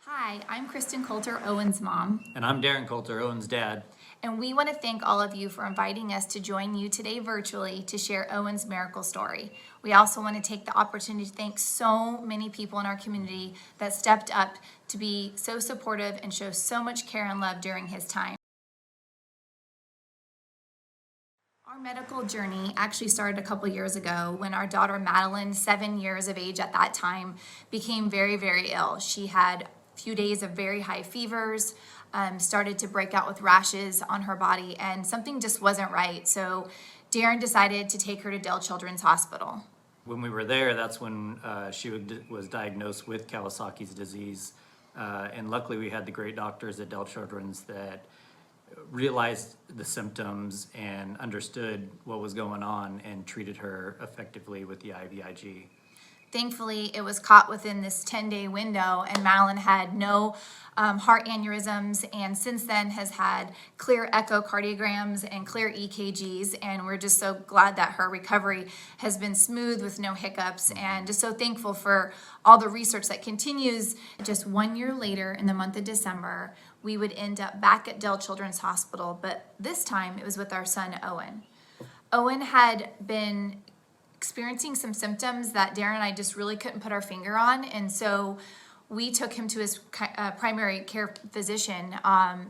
Hi, I'm Kristin Coulter, Owen's mom, And I'm Darin Coulter, Owen's dad. and we want to thank all of you for inviting us to join you today virtually to share Owen's miracle story. We also want to take the opportunity to thank so many people in our community that stepped up to be so supportive and show so much care and love during his time. Our medical journey actually started a couple years ago when our daughter Madeline, 7 years of age at that time, became very, very ill. She had a few days of very high fevers, started to break out with rashes on her body, and something just wasn't right. So Darin decided to take her to Dell Children's Hospital. When we were there, that's when she was diagnosed with Kawasaki's disease. And luckily, we had the great doctors at Dell Children's that realized the symptoms and understood what was going on and treated her effectively with the IVIG. Thankfully, it was caught within this 10-day window, and Madeline had no heart aneurysms, and since then has had clear echocardiograms and clear EKGs, and we're just so glad that her recovery has been smooth with no hiccups, and just so thankful for all the research that continues. Just 1 year later, in the month of December, we would end up back at Dell Children's Hospital, but this time it was with our son, Owen. Owen had been experiencing some symptoms that Darin and I just really couldn't put our finger on, and so we took him to his primary care physician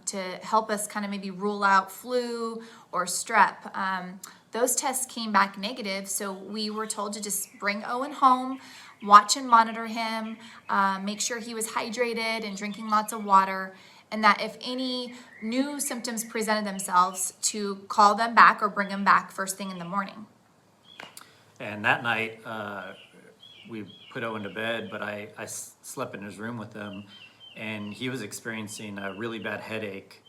to help us kind of maybe rule out flu or strep. Those tests came back negative, so we were told to just bring Owen home, watch and monitor him, make sure he was hydrated and drinking lots of water, and that if any new symptoms presented themselves, to call them back or bring them back first thing in the morning. And that night, we put Owen to bed, but I slept in his room with him, and he was experiencing a really bad headache.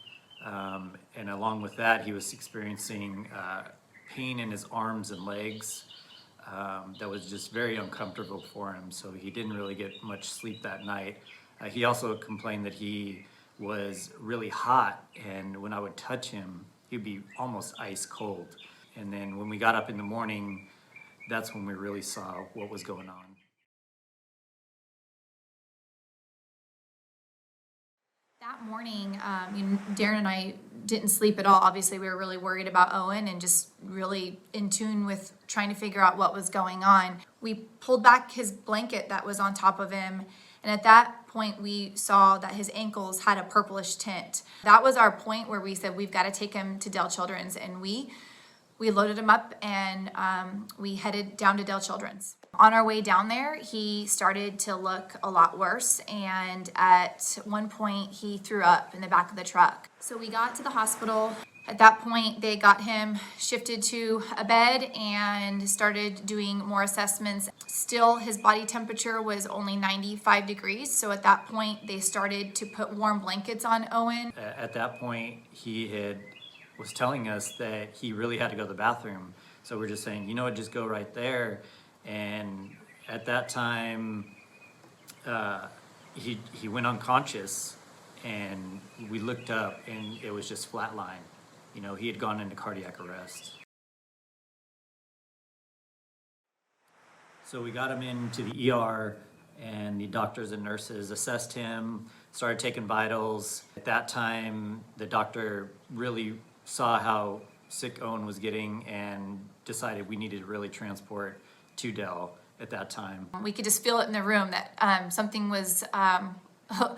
And along with that, he was experiencing pain in his arms and legs that was just very uncomfortable for him. So he didn't really get much sleep that night. He also complained that he was really hot, and when I would touch him, he'd be almost ice cold. And then when we got up in the morning, that's when we really saw what was going on. That morning, Darin and I didn't sleep at all. Obviously, we were really worried about Owen and just really in tune with trying to figure out what was going on. We pulled back his blanket that was on top of him, and at that point, we saw that his ankles had a purplish tint. That was our point where we said, we've got to take him to Dell Children's, and we loaded him up and we headed down to Dell Children's. On our way down there, he started to look a lot worse, and at one point he threw up in the back of the truck. So we got to the hospital. At that point, they got him shifted to a bed and started doing more assessments. Still, his body temperature was only 95 degrees, so at that point they started to put warm blankets on Owen. At that point, he was telling us that he really had to go to the bathroom. So we're just saying, you know what, just go right there. And at that time, he went unconscious, and we looked up and it was just flatline. You know, he had gone into cardiac arrest. So we got him into the ER, and the doctors and nurses assessed him, started taking vitals. At that time, the doctor really saw how sick Owen was getting and decided we needed to really transport to Dell at that time. We could just feel it in the room that something was not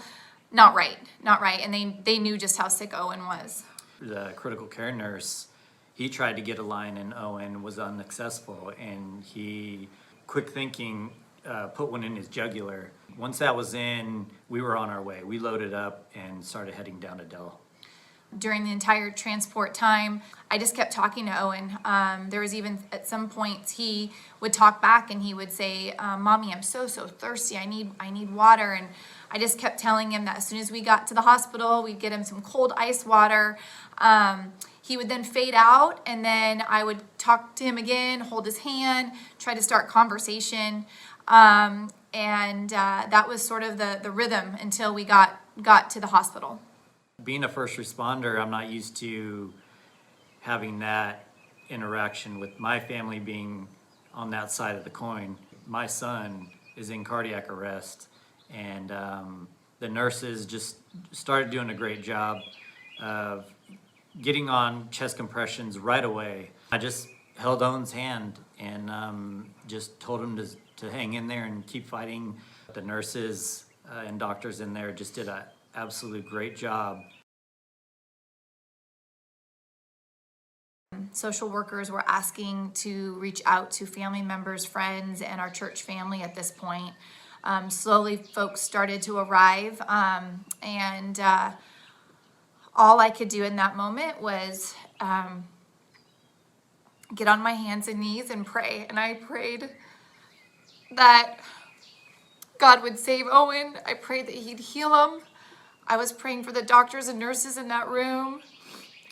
right, and they knew just how sick Owen was. The critical care nurse, he tried to get a line in Owen, was unsuccessful, and he, quick thinking, put one in his jugular. Once that was in, we were on our way. We loaded up and started heading down to Dell. During the entire transport time, I just kept talking to Owen. There was even at some points he would talk back and he would say, "Mommy, I'm so thirsty. I need water." And I just kept telling him that as soon as we got to the hospital, we'd get him some cold ice water. He would then fade out, and then I would talk to him again, hold his hand, try to start conversation, and that was sort of the rhythm until we got to the hospital. Being a first responder, I'm not used to having that interaction with my family being on that side of the coin. My son is in cardiac arrest, and the nurses just started doing a great job of getting on chest compressions right away. I just held Owen's hand and just told him to hang in there and keep fighting. The nurses and doctors in there just did an absolute great job. Social workers were asking to reach out to family members, friends, and our church family at this point. Slowly, folks started to arrive, and all I could do in that moment was get on my hands and knees and pray. And I prayed that God would save Owen. I prayed that he'd heal him. I was praying for the doctors and nurses in that room.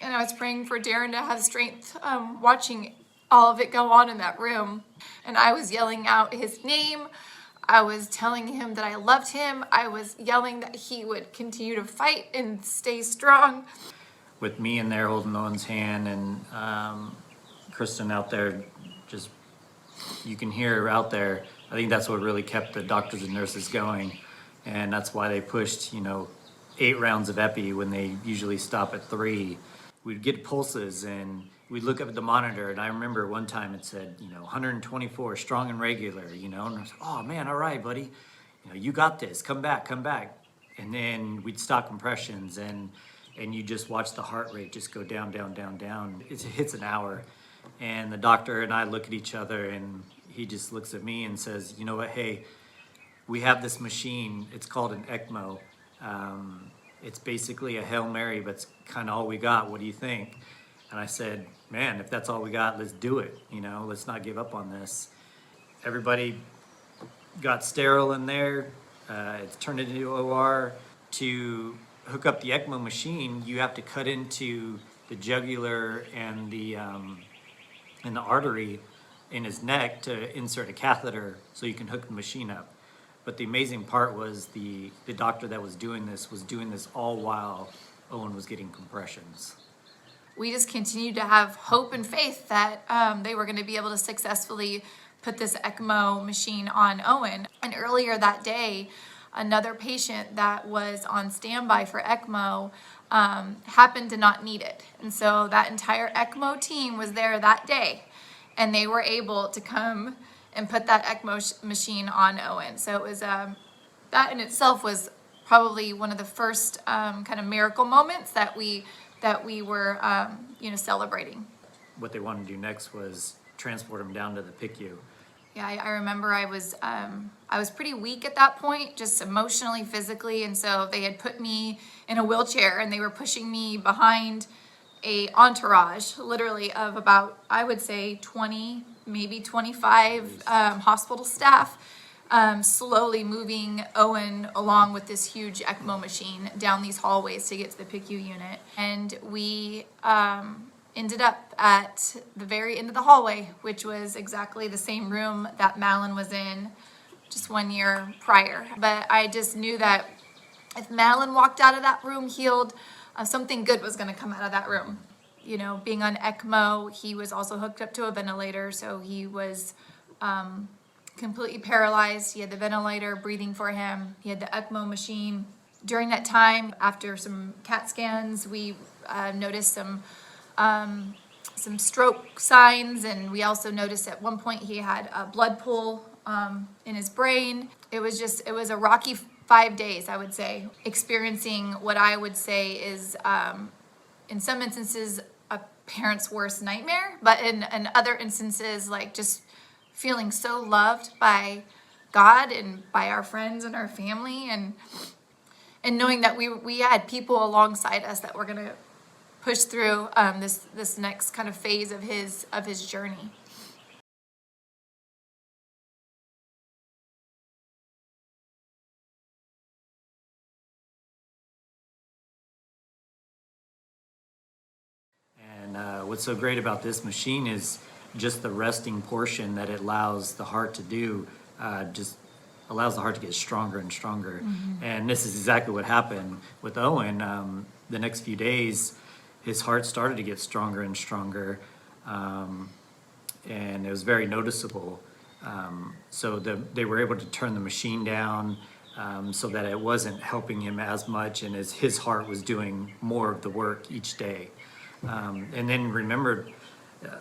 And I was praying for Darin to have strength watching all of it go on in that room. And I was yelling out his name. I was telling him that I loved him. I was yelling that he would continue to fight and stay strong. With me in there holding Owen's hand and Kristin out there, just, you can hear her out there. I think that's what really kept the doctors and nurses going. And that's why they pushed, 8 rounds of epi when they usually stop at 3. We'd get pulses and we'd look up at the monitor, and I remember one time it said, 124, strong and regular, and I was like, oh man, all right, buddy, you got this, come back. And then we'd stop compressions and you just watch the heart rate just go down. It hits an hour. And the doctor and I look at each other and he just looks at me and says, you know what, hey, we have this machine, it's called an ECMO. It's basically a Hail Mary, but it's kind of all we got. What do you think? And I said, man, if that's all we got, let's do it. Let's not give up on this. Everybody got sterile in there. It's turned into OR. To hook up the ECMO machine, you have to cut into the jugular and the artery in his neck to insert a catheter so you can hook the machine up. But the amazing part was the doctor that was doing this all while Owen was getting compressions. We just continued to have hope and faith that they were going to be able to successfully put this ECMO machine on Owen. And earlier that day, another patient that was on standby for ECMO happened to not need it. And so that entire ECMO team was there that day, and they were able to come and put that ECMO machine on Owen. So it was that in itself was probably one of the first kind of miracle moments that we were celebrating. What they wanted to do next was transport him down to the PICU. Yeah, I remember I was pretty weak at that point, just emotionally, physically, and so they had put me in a wheelchair and they were pushing me behind a entourage, literally, of about, I would say, 20, maybe 25 hospital staff, slowly moving Owen along with this huge ECMO machine down these hallways to get to the PICU unit. And we ended up at the very end of the hallway, which was exactly the same room that Malin was in just 1 year prior. But I just knew that if Malin walked out of that room healed, something good was going to come out of that room. Being on ECMO, he was also hooked up to a ventilator, so he was completely paralyzed. He had the ventilator breathing for him. He had the ECMO machine. During that time, after some CAT scans, we noticed some stroke signs, and we also noticed at one point he had a blood pool in his brain. It was a rocky 5 days, I would say, experiencing what I would say is, in some instances, a parent's worst nightmare, but in other instances, like just feeling so loved by God and by our friends and our family, and knowing that we had people alongside us that were going to push through this next kind of phase of his journey. And what's so great about this machine is just the resting portion that it allows the heart to do, just allows the heart to get stronger and stronger. Mm-hmm. And this is exactly what happened with Owen. The next few days, his heart started to get stronger and stronger, and it was very noticeable. So they were able to turn the machine down. so that it wasn't helping him as much, and as his heart was doing more of the work each day. And then remembered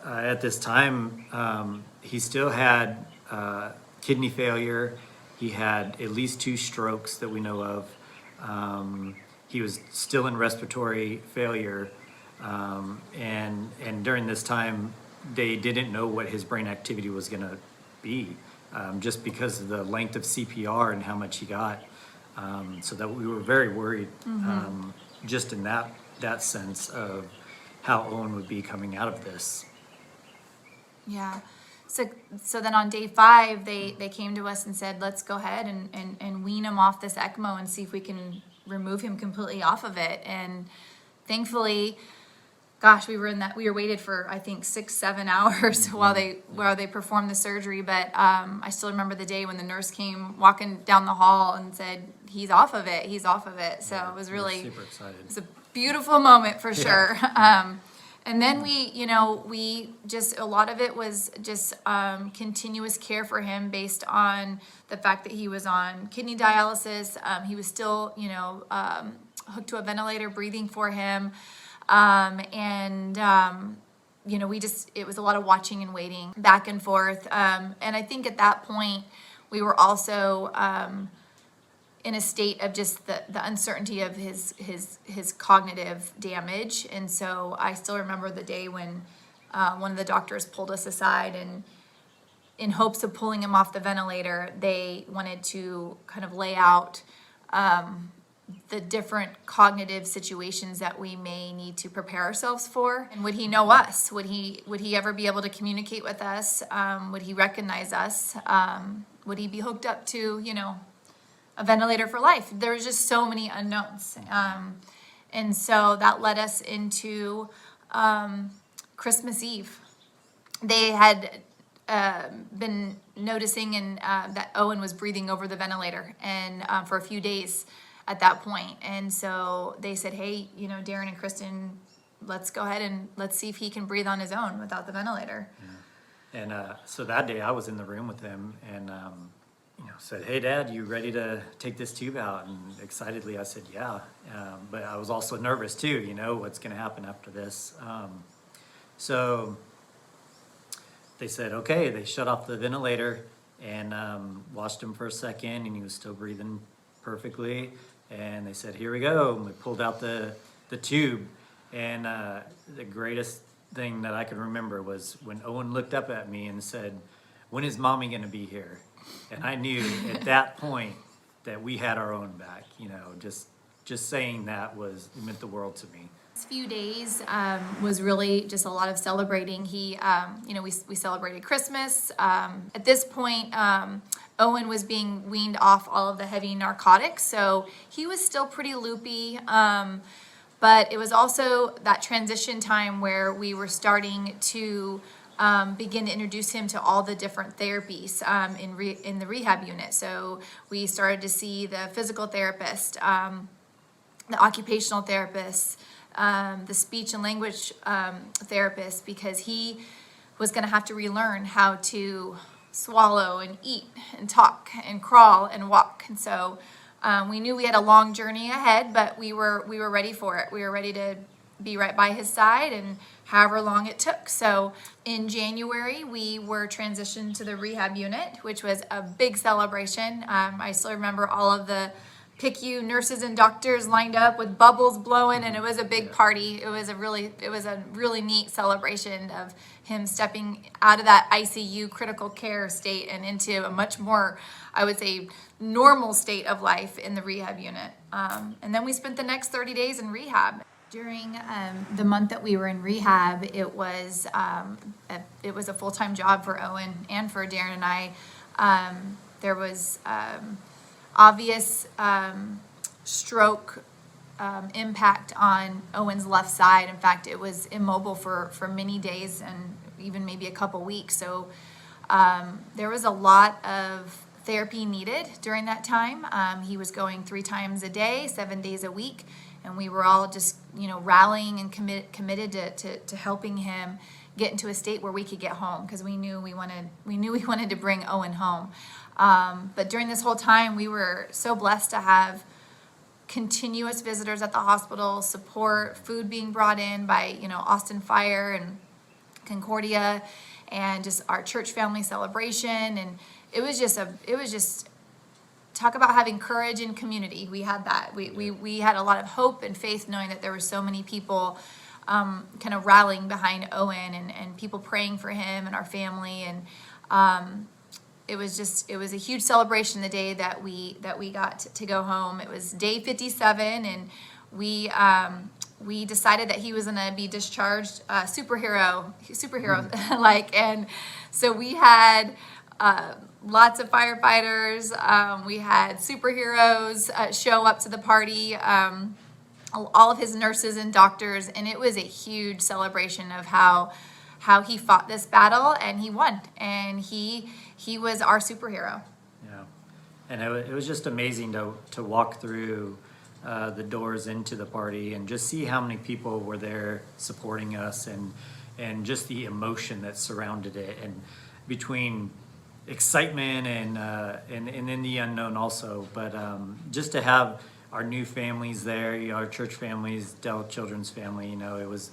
at this time, he still had kidney failure. He had at least 2 strokes that we know of. He was still in respiratory failure. And during this time, they didn't know what his brain activity was going to be, just because of the length of CPR and how much he got. So that we were very worried, just in that sense of how Owen would be coming out of this. Yeah. So then on day 5, they came to us and said, let's go ahead and wean him off this ECMO and see if we can remove him completely off of it. And thankfully, gosh, we were waited for, I think, 6-7 hours while they performed the surgery. But I still remember the day when the nurse came walking down the hall and said, he's off of it. So it was really Super excited. it was a beautiful moment for sure. And then we just, a lot of it was just continuous care for him based on the fact that he was on kidney dialysis. He was still, hooked to a ventilator, breathing for him. It was a lot of watching and waiting back and forth. And I think at that point, we were also in a state of just the uncertainty of his cognitive damage. And so I still remember the day when one of the doctors pulled us aside, and in hopes of pulling him off the ventilator, they wanted to kind of lay out the different cognitive situations that we may need to prepare ourselves for. And would he know us? Would he ever be able to communicate with us? Would he recognize us? Would he be hooked up to, a ventilator for life? There was just so many unknowns. And so that led us into Christmas Eve. They had been noticing that Owen was breathing over the ventilator and for a few days at that point. And so they said, hey, Darin and Kristin, let's go ahead and let's see if he can breathe on his own without the ventilator. Yeah. And so that day I was in the room with him and said, hey, Dad, you ready to take this tube out? And excitedly I said, yeah. But I was also nervous too, what's going to happen after this. So they said, okay. They shut off the ventilator and watched him for a second, and he was still breathing perfectly. And they said, here we go. And we pulled out the tube. And the greatest thing that I can remember was when Owen looked up at me and said, when is Mommy going to be here? And I knew at that point that we had our own back. Just saying that it meant the world to me. This few days was really just a lot of celebrating. We celebrated Christmas. At this point, Owen was being weaned off all of the heavy narcotics, so he was still pretty loopy. But it was also that transition time where we were starting to begin to introduce him to all the different therapies in the rehab unit. So we started to see the physical therapist, the occupational therapist, the speech and language therapist, because he was going to have to relearn how to swallow and eat and talk and crawl and walk. And so we knew we had a long journey ahead, but we were ready for it. We were ready to be right by his side, and however long it took. So in January, we were transitioned to the rehab unit, which was a big celebration. I still remember all of the PICU nurses and doctors lined up with bubbles blowing, and it was a big party. It was a really neat celebration of him stepping out of that ICU critical care state and into a much more, I would say, normal state of life in the rehab unit. And then we spent the next 30 days in rehab. During the month that we were in rehab, it was a full-time job for Owen and for Darin and I. There was obvious stroke impact on Owen's left side. In fact, it was immobile for many days and even maybe a couple weeks. So there was a lot of therapy needed during that time. He was going 3 times a day, 7 days a week, and we were all just rallying and committed to helping him get into a state where we could get home, because we knew we wanted to bring Owen home. But during this whole time, we were so blessed to have continuous visitors at the hospital, support, food being brought in by, Austin Fire and Concordia, and just our church family celebration. And it was just talk about having courage in community. We had that. We had a lot of hope and faith, knowing that there were so many people kind of rallying behind Owen, and people praying for him and our family. And it was a huge celebration the day that we got to go home. It was day 57, and we decided that he was going to be discharged superhero like. And so we had lots of firefighters, we had superheroes show up to the party, all of his nurses and doctors, and it was a huge celebration of how he fought this battle, and he won, and he was our superhero. Yeah, and it was just amazing to walk through the doors into the party and just see how many people were there supporting us, and just the emotion that surrounded it, and between excitement and in the unknown also. But just to have our new families there, our church families, Dell Children's family, it was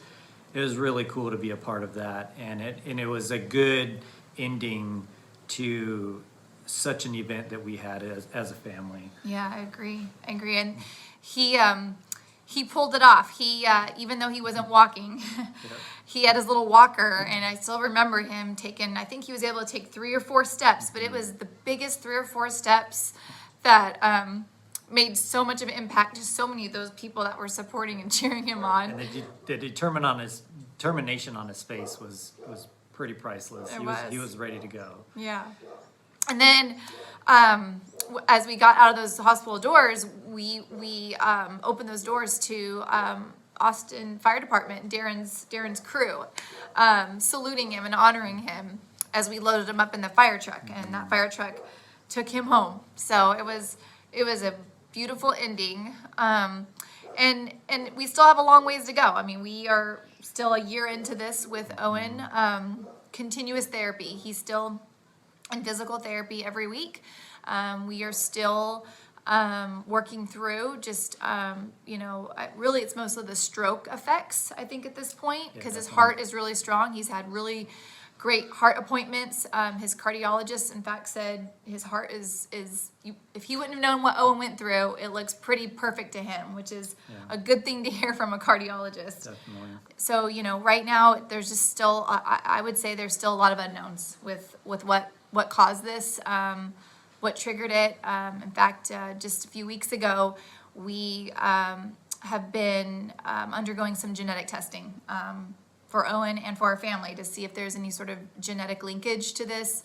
really cool to be a part of that, and it was a good ending to such an event that we had as a family. Yeah, I agree. And he pulled it off. He even though he wasn't walking, he had his little walker, and I still remember him taking, I think he was able to take 3 or 4 steps, but it was the biggest 3 or 4 steps that made so much of an impact to so many of those people that were supporting and cheering him on. And the determination on his face was pretty priceless. He was ready to go. Yeah. And then as we got out of those hospital doors, we opened those doors to Austin Fire Department, Darin's crew, saluting him and honoring him as we loaded him up in the fire truck, and that fire truck took him home. So it was a beautiful ending, and we still have a long ways to go. I mean, we are still a year into this with Owen. Continuous therapy. He's still in physical therapy every week. We are still working through just, really it's mostly the stroke effects, I think, at this point, because his heart is really strong. He's had really great heart appointments. His cardiologist, in fact, said his heart is if he wouldn't have known what Owen went through, it looks pretty perfect to him, which is a good thing to hear from a cardiologist. Definitely. So, right now there's just still, I would say there's still a lot of unknowns with what caused this, what triggered it. In fact, just a few weeks ago, we have been undergoing some genetic testing for Owen and for our family to see if there's any sort of genetic linkage to this,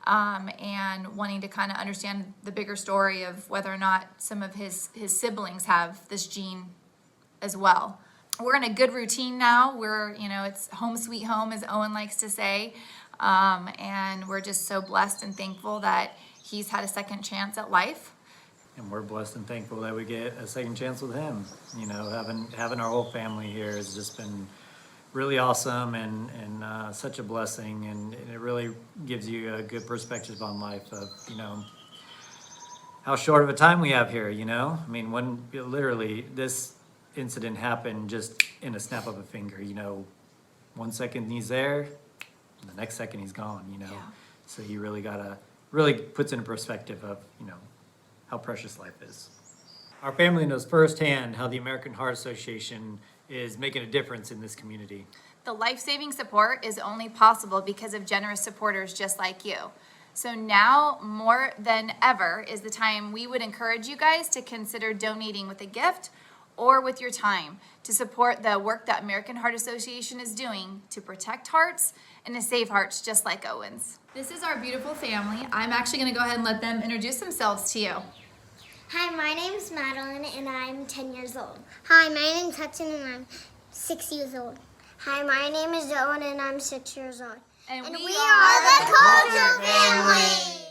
and wanting to kind of understand the bigger story of whether or not some of his siblings have this gene as well. We're in a good routine now. We're, it's home sweet home, as Owen likes to say. And we're just so blessed and thankful that he's had a second chance at life. And we're blessed and thankful that we get a second chance with him. Having our whole family here has just been really awesome, and such a blessing, and it really gives you a good perspective on life of, how short of a time we have here, I mean, when literally this incident happened just in a snap of a finger, 1 second he's there, the next second he's gone, Yeah. So you really puts into perspective of, how precious life is. Our family knows firsthand how the American Heart Association is making a difference in this community. The life-saving support is only possible because of generous supporters just like you. So now, more than ever, is the time we would encourage you guys to consider donating with a gift or with your time to support the work that American Heart Association is doing to protect hearts and to save hearts just like Owen's. This is our beautiful family. I'm actually going to go ahead and let them introduce themselves to you. Hi, my name's Madeline, and I'm 10 years old. Hi, my name's Hudson, and I'm 6 years old. Hi, my name is Owen, and I'm 6 years old. And we are the Coulter family!